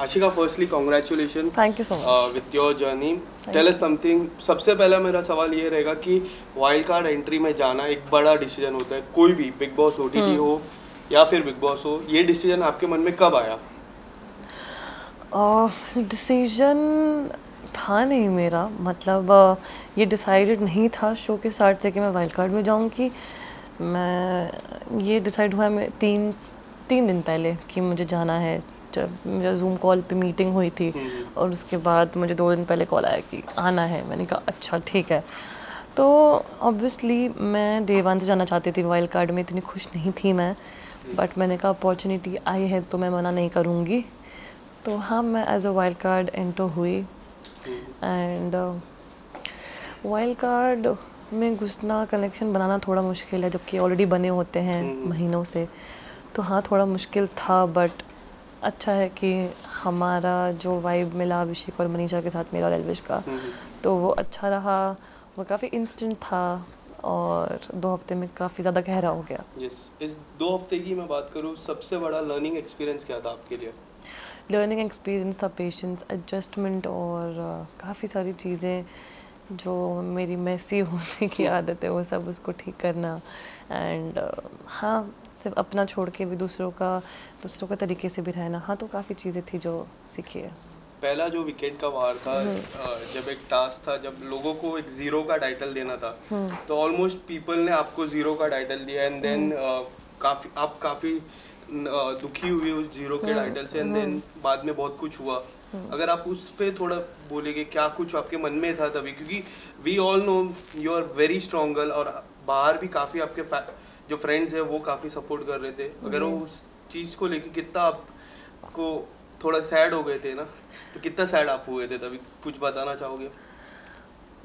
Ashika, firstly congratulation, thank you so much with your journey. Tell us something. सबसे पहला मेरा सवाल ये रहेगा कि वाइल्ड कार्ड एंट्री में जाना एक बड़ा डिसीजन होता है, कोई भी, बिग बॉस ओटीटी हो या फिर बिग बॉस हो, ये डिसीजन आपके मन में कब आया? डिसीजन था नहीं मेरा, मतलब ये डिसाइडेड नहीं था शो के स्टार्ट से कि मैं वाइल्ड कार्ड में जाऊंगी। मैं ये डिसाइड हुआ मैं तीन दिन पहले कि मुझे जाना है, जब मेरा जूम कॉल पे मीटिंग हुई थी और उसके बाद मुझे 2 दिन पहले कॉल आया कि आना है। मैंने कहा अच्छा ठीक है। तो ऑब्वियसली मैं डे 1 से जाना चाहती थी वाइल्ड कार्ड में, इतनी खुश नहीं थी मैं, बट मैंने कहा अपॉर्चुनिटी आई है तो मैं मना नहीं करूँगी। तो हाँ, मैं as a wild card enter हुई एंड वाइल्ड कार्ड में घुसना, कनेक्शन बनाना थोड़ा मुश्किल है जबकि ऑलरेडी बने होते हैं महीनों से। तो हाँ, थोड़ा मुश्किल था, बट अच्छा है कि हमारा जो वाइब मिला अभिषेक और मनीषा के साथ, मेरा और एल्विश का, तो वो अच्छा रहा। वो काफ़ी इंस्टेंट था और 2 हफ्ते में काफ़ी ज़्यादा गहरा हो गया। यस, इस 2 हफ्ते की मैं बात करूँ, सबसे बड़ा लर्निंग एक्सपीरियंस क्या था आपके लिए? लर्निंग एक्सपीरियंस था पेशेंस, एडजस्टमेंट और काफ़ी सारी चीज़ें जो मेरी मेसी होने की आदत है वो सब उसको ठीक करना। एंड हाँ, सिर्फ अपना छोड़ के भी दूसरों का तरीके से भी रहना। हाँ, तो काफ़ी चीज़ें थी जो सीखी है। पहला जो वीकेंड का वार था, जब एक टास्क था, जब लोगों को एक 0 का टाइटल देना था, तो ऑलमोस्ट पीपल ने आपको 0 का टाइटल दिया एंड देन काफ़ी दुखी हुई उस 0 के टाइटल से एंड देन बाद में बहुत कुछ हुआ। अगर आप उस पे थोड़ा बोलेंगे क्या कुछ आपके मन में था तभी, क्योंकि we all know you are very strong girl और बाहर भी काफ़ी आपके जो फ्रेंड्स हैं वो काफ़ी सपोर्ट कर रहे थे। अगर वो उस चीज़ को लेके कितना आपको थोड़ा सैड हो गए थे ना, तो कितना सैड आप हुए थे तभी, कुछ बताना चाहोगे?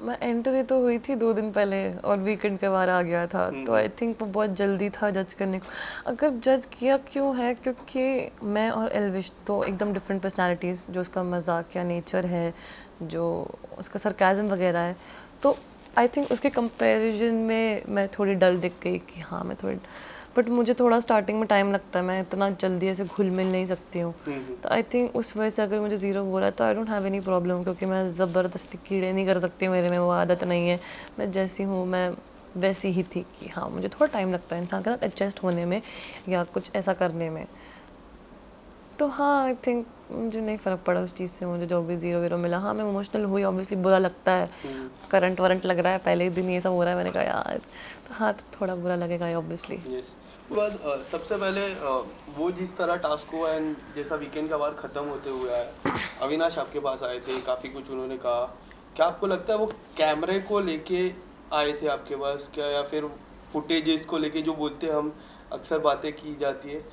मैं एंटर ही तो हुई थी 2 दिन पहले और वीकेंड का वार आ गया था, तो आई थिंक वो बहुत जल्दी था जज करने को। अगर जज किया क्यों है, क्योंकि मैं और एल्विश तो एकदम डिफरेंट पर्सनालिटीज़, जो उसका मजाकिया नेचर है, जो उसका सरकाज़म वगैरह है, तो आई थिंक उसके कंपैरिजन में मैं थोड़ी डल दिख गई कि हाँ मैं थोड़ी, बट मुझे थोड़ा स्टार्टिंग में टाइम लगता है, मैं इतना जल्दी ऐसे घुल मिल नहीं सकती हूँ। तो आई थिंक उस वजह से अगर मुझे 0 बोला तो I don't have any problem, क्योंकि मैं ज़बरदस्ती कीड़े नहीं कर सकती, मेरे में वो आदत नहीं है। मैं जैसी हूँ मैं वैसी ही थी कि हाँ मुझे थोड़ा टाइम लगता है इंसान के साथ एडजस्ट होने में या कुछ ऐसा करने में। तो हाँ, आई थिंक मुझे नहीं फ़र्क पड़ा उस चीज़ से, मुझे जो भी 0 मिला। हाँ, मैं इमोशनल हुई, ऑब्वियसली बुरा लगता है, करंट वरंट लग रहा है, पहले ही दिन ये सब हो रहा है, मैंने कहा यार, तो हाँ तो थोड़ा बुरा लगेगा ऑब्वियसली। उसके बाद सबसे पहले वो जिस तरह टास्क हुआ एंड जैसा वीकेंड का वार ख़त्म होते हुए आया, अविनाश आपके पास आए थे, काफ़ी कुछ उन्होंने कहा। क्या आपको लगता है वो कैमरे को लेके आए थे आपके पास क्या, या फिर फुटेजेस को लेके जो बोलते हैं हम अक्सर बातें की जाती है,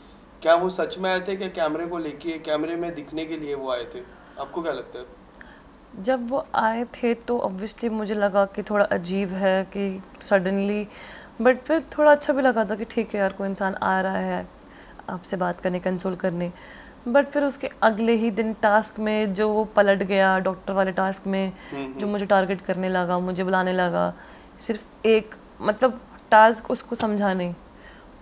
क्या वो सच में आए थे, क्या कैमरे को लेके, कैमरे में दिखने के लिए वो आए थे? आपको क्या लगता है? जब वो आए थे तो ऑब्वियसली मुझे लगा कि थोड़ा अजीब है कि सडनली, बट फिर थोड़ा अच्छा भी लगा था कि ठीक है यार, कोई इंसान आ रहा है आपसे बात करने, कंसोल करने। बट फिर उसके अगले ही दिन टास्क में जो वो पलट गया, डॉक्टर वाले टास्क में जो मुझे टारगेट करने लगा, मुझे बुलाने लगा, सिर्फ एक मतलब टास्क उसको समझा नहीं,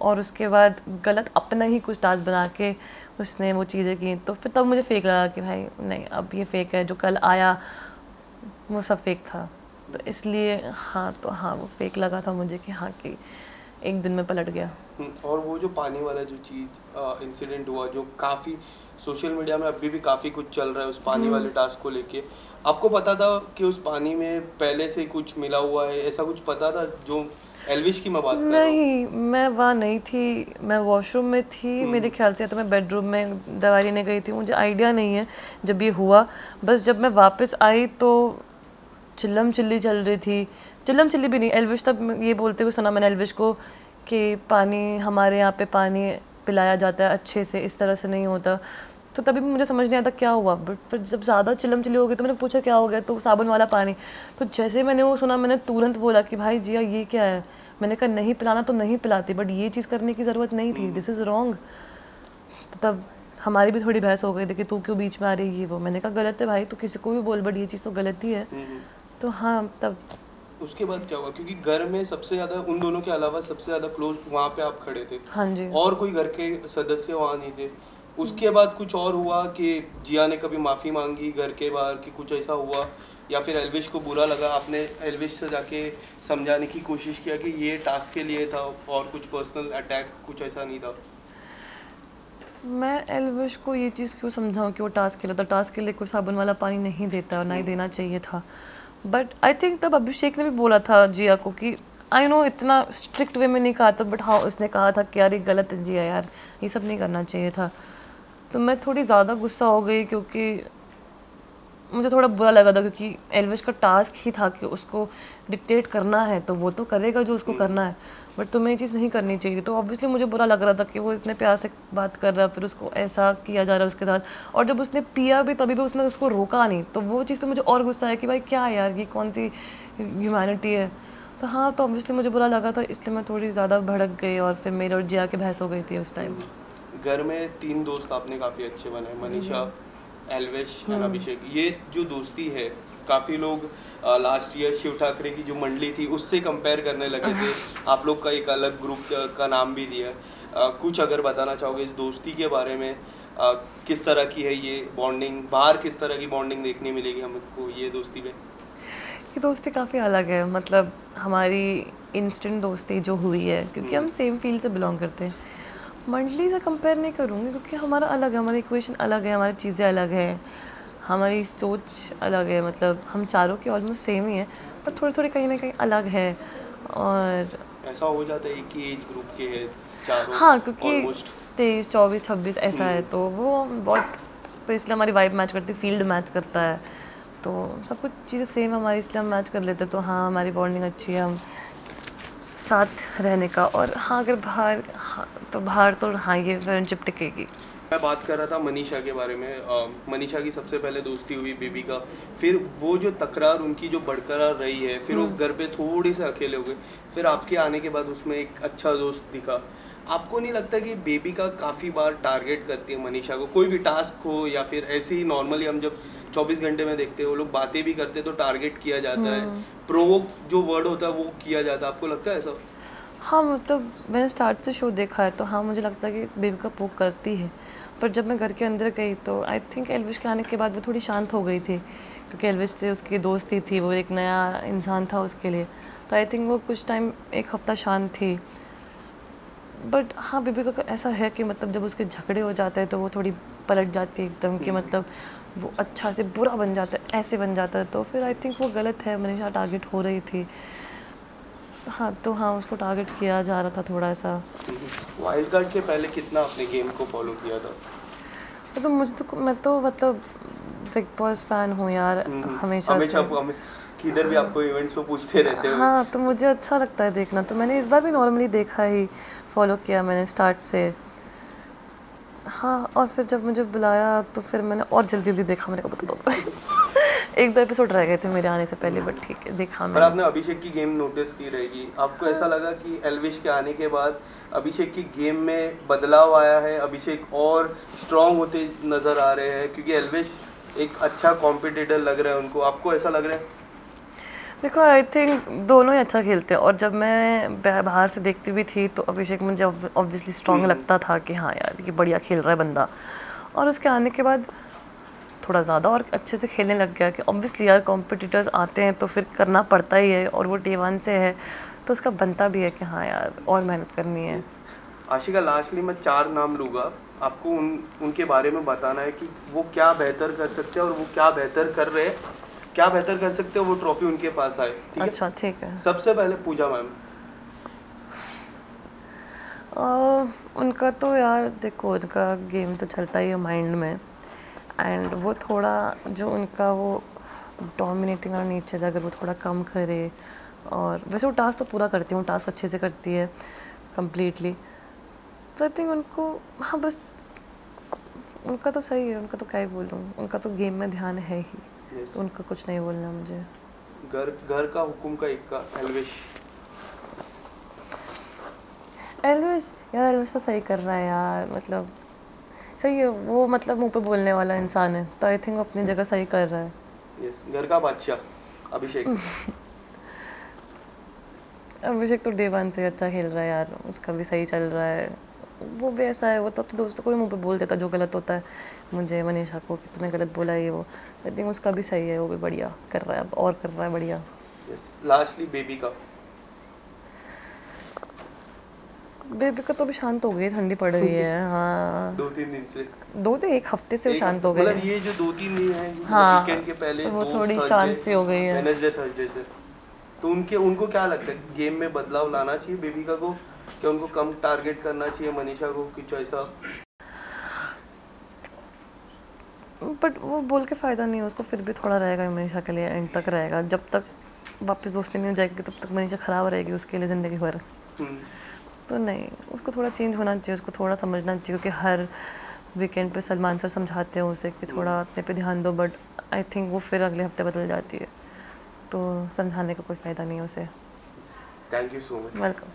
और उसके बाद गलत अपना ही कुछ टास्क बना के उसने वो चीज़ें की, तो फिर तब मुझे फेक लगा कि भाई नहीं, अब ये फेक है, जो कल आया वो सब फेक था। तो इसलिए हाँ, तो हाँ वो फेक लगा था मुझे कि हाँ कि एक दिन में पलट गया। और वो जो पानी वाला जो चीज़ इंसिडेंट हुआ, जो काफ़ी सोशल मीडिया में अभी भी काफ़ी कुछ चल रहा है उस पानी वाले टास्क को लेके, आपको पता था कि उस पानी में पहले से कुछ मिला हुआ है, ऐसा कुछ पता था? जो एल्विश की मैं बात कर रहा हूँ। नहीं, मैं वहाँ नहीं थी, मैं वॉशरूम में थी मेरे ख्याल से, तो मैं बेडरूम में दवाई लेने गई थी, मुझे आइडिया नहीं है जब ये हुआ। बस जब मैं वापस आई तो चिल्लम चिल्ली चल रही थी, चिल्लम चिल्ली भी नहीं, एल्विश तब ये बोलते हुए सुना मैंने एल्विश को कि पानी, हमारे यहाँ पे पानी पिलाया जाता है अच्छे से, इस तरह से नहीं होता। तो तभी मुझे समझ नहीं आता क्या हुआ, बट फिर जब ज़्यादा चिल्लम चिल्ली हो गई तो मैंने पूछा क्या हो गया, तो साबुन वाला पानी। तो जैसे मैंने वो सुना, मैंने तुरंत बोला कि भाई जिया ये क्या है। मैंने कहा नहीं पिलाना तो नहीं पिलाती, बट ये चीज़ करने की ज़रूरत नहीं थी, दिस इज़ रॉन्ग। तो तब हमारी भी थोड़ी बहस हो गई थी कि तू क्यों बीच में आ रही है वो। मैंने कहा गलत है भाई, तो किसी को भी बोल, बट ये चीज़ तो गलत ही है। तो हाँ, तब उसके बाद क्या हुआ? क्योंकि घर में सबसे ज्यादा उन दोनों के अलावा सबसे ज्यादा क्लोज वहाँ पे आप खड़े थे। हाँ जी। और कोई घर के सदस्य वहाँ नहीं थे, उसके बाद कुछ और हुआ कि जिया ने कभी माफ़ी मांगी घर के बाहर कि कुछ ऐसा हुआ, या फिर एल्विश को बुरा लगा, आपने एल्विश से जाके समझाने की कोशिश किया कि ये टास्क के लिए था और कुछ पर्सनल अटैक कुछ ऐसा नहीं था? मैं एल्विश को ये चीज़ क्यों समझाऊं कि वो टास्क के लिए था? टास्क के लिए कोई साबुन वाला पानी नहीं देता और ना ही देना चाहिए था। बट आई थिंक तब अभिषेक ने भी बोला था जिया को कि आई नो इतना स्ट्रिक्ट वे में नहीं कहा था, बट हाँ उसने कहा था कि यार ये गलत है जिया, यार ये सब नहीं करना चाहिए था। तो मैं थोड़ी ज़्यादा गुस्सा हो गई क्योंकि मुझे थोड़ा बुरा लगा था, क्योंकि एल्विश का टास्क ही था कि उसको डिक्टेट करना है तो वो तो करेगा जो उसको करना है, बट तुम्हें ये चीज़ नहीं करनी चाहिए। तो ऑब्वियसली मुझे बुरा लग रहा था कि वो इतने प्यार से बात कर रहा है, फिर उसको ऐसा किया जा रहा है उसके साथ। और जब उसने पिया भी तभी भी उसने उसको रोका नहीं, तो वो चीज़ पे मुझे और गुस्सा है कि भाई क्या है यार, ये कौन सी ह्यूमैनिटी है। तो हाँ, तो ऑब्वियसली मुझे बुरा लगा था, इसलिए मैं थोड़ी ज़्यादा भड़क गई और फिर मेरे और जिया की बहस हो गई थी उस टाइम। घर में 3 दोस्त आपने काफ़ी अच्छे बनाए, मनीषा, एल्विश एंड अभिषेक। ये जो दोस्ती है, काफ़ी लोग लास्ट ईयर शिव ठाकरे की जो मंडली थी उससे कंपेयर करने लगे थे। आप लोग का एक अलग ग्रुप का नाम भी दिया। कुछ अगर बताना चाहोगे इस दोस्ती के बारे में, किस तरह की है ये बॉन्डिंग, बाहर किस तरह की बॉन्डिंग देखने मिलेगी हमको ये दोस्ती में? ये दोस्ती काफ़ी अलग है, मतलब हमारी इंस्टेंट दोस्ती जो हुई है, क्योंकि हम सेम फील्ड से बिलोंग करते हैं। मंडली से कंपेयर नहीं करूँगी क्योंकि हमारा अलग है, हमारी इक्वेशन अलग है, हमारी चीज़ें अलग है, हमारी सोच अलग है। मतलब हम चारों की ऑलमोस्ट सेम ही है, पर थोड़ी थोड़ी कहीं ना कहीं अलग है। और ऐसा हो जाता है कि एज ग्रुप के हैं चारों, हाँ, क्योंकि ऑलमोस्ट 23, 24, 26 ऐसा है, तो वो बहुत, तो इसलिए हमारी वाइब मैच करती है, फील्ड मैच करता है, तो सब कुछ चीज़ें सेम हमारी, इसलिए हम मैच कर लेते हैं। तो हाँ, हमारी बॉन्डिंग अच्छी है, हम साथ रहने का। और हाँ, अगर बाहर, हाँ, तो बाहर तो हाँ ये फ्रेंडशिप टिकेगी। मैं बात कर रहा था मनीषा के बारे में। मनीषा की सबसे पहले दोस्ती हुई बेबी का, फिर वो जो तकरार उनकी जो बरकरार रही है, फिर वो घर पे थोड़े से अकेले हो गए, फिर आपके आने के बाद उसमें एक अच्छा दोस्त दिखा। आपको नहीं लगता कि बेबी का काफ़ी बार टारगेट करती है मनीषा को, कोई भी टास्क हो या फिर ऐसे ही नॉर्मली हम जब 24 घंटे में देखते हैं वो लोग बातें भी करते हैं तो टारगेट किया जाता है, प्रोवोक जो वर्ड होता है वो किया जाता है, आपको लगता है ऐसा? हाँ, मतलब मैंने स्टार्ट से शो देखा है, तो हाँ मुझे लगता है कि बेबी का पोक करती है। पर जब मैं घर के अंदर गई तो आई थिंक एल्विश के आने के बाद वो थोड़ी शांत हो गई थी, क्योंकि एल्विश से उसकी दोस्ती थी, वो एक नया इंसान था उसके लिए। तो आई थिंक वो कुछ टाइम, एक हफ्ता शांत थी। बट हाँ, बेबी का ऐसा है कि मतलब जब उसके झगड़े हो जाते हैं तो वो थोड़ी पलट जाती है एकदम, कि मतलब वो अच्छा से बुरा बन जाता है, ऐसे बन जाता है। तो फिर आई थिंक वो गलत है, मनीषा टारगेट हो रही थी। हाँ, तो हाँ उसको टारगेट किया जा रहा था थोड़ा सा। वाइल्ड कार्ड के पहले कितना आपने गेम को फॉलो किया था? तो मैं तो मतलब बिग बॉस फैन हूँ यार, हमेशा से। किधर भी आपको इवेंट्स में पूछते रहते हो। हाँ, तो मुझे अच्छा लगता है देखना, तो मैंने इस बार भी नॉर्मली देखा ही, फॉलो किया मैंने स्टार्ट से। हाँ, और फिर जब मुझे बुलाया तो फिर मैंने और जल्दी जल्दी देखा, मैंने कहा एक दो एपिसोड रह गए थे मेरे आने से पहले, बट ठीक है देखा मैंने। पर आपने अभिषेक की गेम नोटिस की रहेगी, आपको ऐसा लगा कि एल्विश के आने के बाद अभिषेक की गेम में बदलाव आया है, अभिषेक और स्ट्रॉन्ग होते नज़र आ रहे हैं, क्योंकि एल्विश एक अच्छा कॉम्पिटिटर लग रहा है उनको, आपको ऐसा लग रहा है? देखो, आई थिंक दोनों ही अच्छा खेलते हैं, और जब मैं बाहर से देखती भी थी तो अभिषेक मुझे ऑब्वियसली स्ट्रॉन्ग लगता था कि हाँ यार ये बढ़िया खेल रहा है बंदा। और उसके आने के बाद थोड़ा ज़्यादा और अच्छे से खेलने लग गया, कि ऑब्वियसली यार कॉम्पिटिटर्स आते हैं तो फिर करना पड़ता ही है, और वो डे 1 से है तो उसका बनता भी है कि हाँ यार और मेहनत करनी है। आशिका, लास्टली मैं 4 नाम लूँगा, आपको उनके बारे में बताना है कि वो क्या बेहतर कर सकते हैं और वो क्या बेहतर कर रहे हैं, क्या बेहतर कर सकते हैं, वो ट्रॉफी उनके पास आए। अच्छा, ठीक है। सबसे पहले पूजा मैम। उनका तो यार देखो, उनका गेम तो चलता ही है माइंड में, एंड वो थोड़ा जो उनका वो डोमिनेटिंग और नेचर है, अगर वो थोड़ा कम करे। और वैसे वो टास्क तो पूरा करती है, वो टास्क अच्छे से करती है कम्प्लीटली। तो आई थिंक उनको, हाँ बस उनका तो सही है, उनका तो क्या ही बोलूँ, उनका तो गेम में ध्यान है ही। तो उनका कुछ नहीं बोलना मुझे। घर का हुकुम का एक का एल्विश। एल्विश तो सही कर रहा है यार, मतलब सही है वो, मतलब मुंह पे बोलने वाला इंसान है, तो आई थिंक वो अपनी जगह सही कर रहा है। यस, घर का बादशाह अभिषेक। अभिषेक तो डे 1 से अच्छा खेल रहा है यार, उसका भी सही चल रहा है, वो भी ऐसा है, वो तो अपने दोस्तों को भी मुंह पे बोल देता जो गलत होता है मुझे, मनीषा को, कि तूने गलत बोला है ये वो। आई थिंक उसका भी सही है, वो भी बढ़िया कर रहा है अब, और कर रहा है बढ़िया। लास्टली बेबी का तो अभी शांत हो गई, ठंडी पड़ रही है। हाँ 2-3 दिन से, 1 हफ्ते से शांत हो गई। मतलब ये जो 2-3 दिन है, हाँ, वीकेंड के पहले वो थोड़ी शांत सी हो गई है। वेडनेसडे थर्सडे से, तो उनको क्या लगता है गेम में बदलाव लाना चाहिए बेबिका को, क्या उनको कम टारगेट करना चाहिए मनीषा को, कुछ ऐसा? बट वो बोल के फ़ायदा नहीं है, उसको फिर भी थोड़ा रहेगा मनीषा के लिए, एंड तक रहेगा, जब तक वापस दोस्ती नहीं हो जाएगी तब तक मनीषा ख़राब रहेगी उसके लिए ज़िंदगी भर। तो नहीं, उसको थोड़ा चेंज होना चाहिए, उसको थोड़ा समझना चाहिए, क्योंकि हर वीकेंड पे सलमान सर समझाते हैं उसे कि थोड़ा अपने पे ध्यान दो, बट आई थिंक वो फिर अगले हफ्ते बदल जाती है, तो समझाने का कोई फ़ायदा नहीं है उसे। Thank you so much. Welcome.